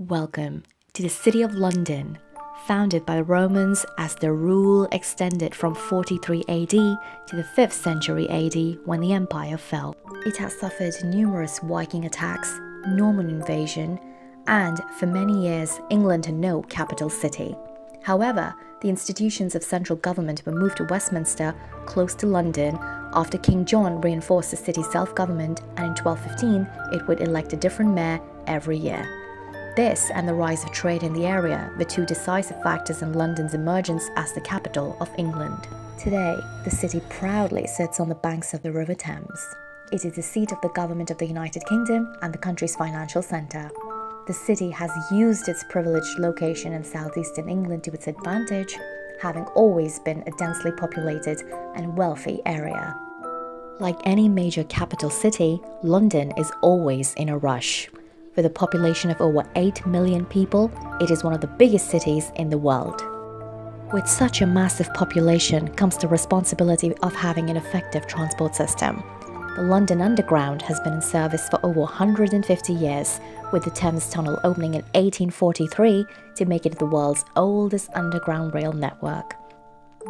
Welcome to the city of London, founded by the Romans as their rule extended from 43 AD to the 5th century AD when the empire fell. It has suffered numerous Viking attacks, Norman invasion, and for many years England had no capital city. However, the institutions of central government were moved to Westminster, close to London, after King John reinforced the city's self-government, and in 1215 it would elect a different mayor every year. This and the rise of trade in the area were two decisive factors in London's emergence as the capital of England. Today, the city proudly sits on the banks of the River Thames. It is the seat of the government of the United Kingdom and the country's financial centre. The city has used its privileged location in southeastern England to its advantage, having always been a densely populated and wealthy area. Like any major capital city, London is always in a rush. With a population of over 8 million people, it is one of the biggest cities in the world. With such a massive population comes the responsibility of having an effective transport system. The London Underground has been in service for over 150 years, with the Thames Tunnel opening in 1843 to make it the world's oldest underground rail network.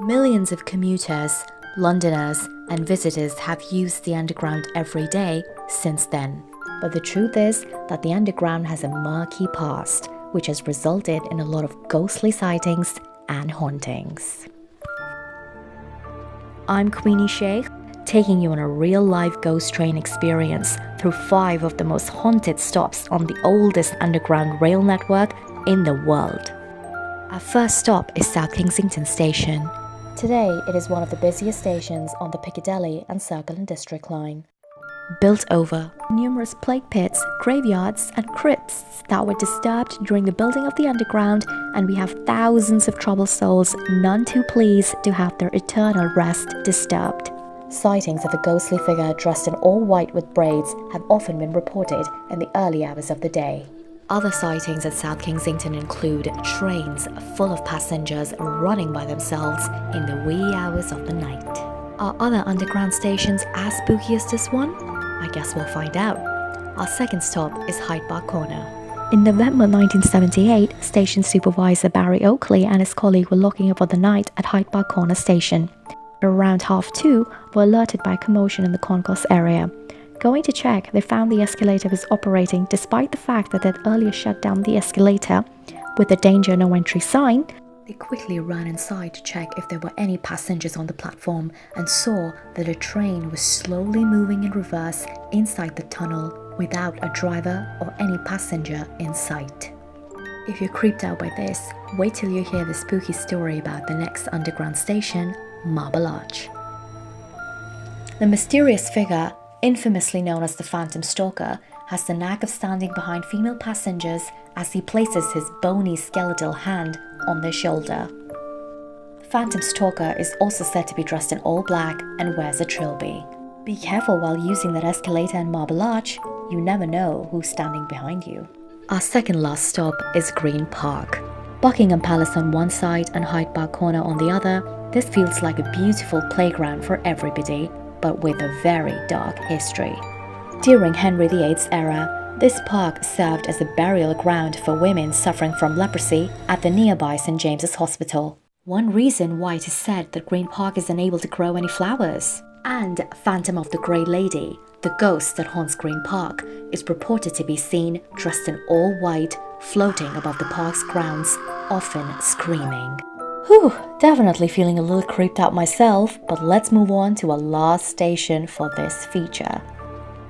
Millions of commuters, Londoners, and visitors have used the Underground every day since then. But the truth is that the Underground has a murky past, which has resulted in a lot of ghostly sightings and hauntings. I'm Queenie Sheikh, taking you on a real-life ghost train experience through 5 of the most haunted stops on the oldest underground rail network in the world. Our first stop is South Kensington Station. Today, it is one of the busiest stations on the Piccadilly and Circle and District line. Built over numerous plague pits, graveyards, and crypts that were disturbed during the building of the Underground, and we have thousands of troubled souls, none too pleased to have their eternal rest disturbed. Sightings of a ghostly figure dressed in all white with braids have often been reported in the early hours of the day. Other sightings at South Kensington include trains full of passengers running by themselves in the wee hours of the night. Are other underground stations as spooky as this one? I guess we'll find out. Our second stop is Hyde Park Corner. In November 1978, station supervisor Barry Oakley and his colleague were locking up for the night at Hyde Park Corner station. Around 2:30, were alerted by a commotion in the concourse area. Going to check, they found the escalator was operating despite the fact that they'd earlier shut down the escalator. With the danger no entry sign, they quickly ran inside to check if there were any passengers on the platform and saw that a train was slowly moving in reverse inside the tunnel without a driver or any passenger in sight. If you're creeped out by this, wait till you hear the spooky story about the next underground station, Marble Arch. The mysterious figure, infamously known as the Phantom Stalker, has the knack of standing behind female passengers as he places his bony skeletal hand on their shoulder. Phantom Stalker is also said to be dressed in all black and wears a trilby. Be careful while using that escalator in Marble Arch, you never know who's standing behind you. Our second last stop is Green Park. Buckingham Palace on one side and Hyde Park Corner on the other, this feels like a beautiful playground for everybody, but with a very dark history. During Henry VIII's era, this park served as a burial ground for women suffering from leprosy at the nearby St. James's Hospital. One reason why it is said that Green Park is unable to grow any flowers. And Phantom of the Grey Lady, the ghost that haunts Green Park, is reported to be seen dressed in all white, floating above the park's grounds, often screaming. Whew, definitely feeling a little creeped out myself, but let's move on to our last station for this feature.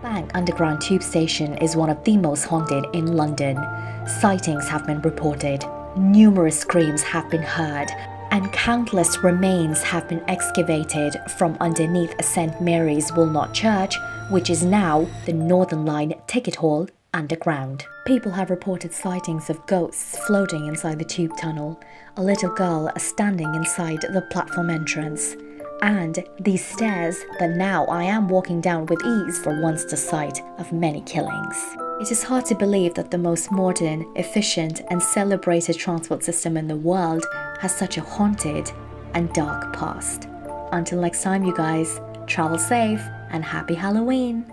Bank Underground Tube Station is one of the most haunted in London. Sightings have been reported, numerous screams have been heard, and countless remains have been excavated from underneath St. Mary's Walnut Church, which is now the Northern Line Ticket Hall underground. People have reported sightings of ghosts floating inside the tube tunnel, a little girl standing inside the platform entrance, and these stairs that now I am walking down with ease for once the site of many killings. It is hard to believe that the most modern, efficient, and celebrated transport system in the world has such a haunted and dark past. Until next time, you guys, travel safe and happy Halloween!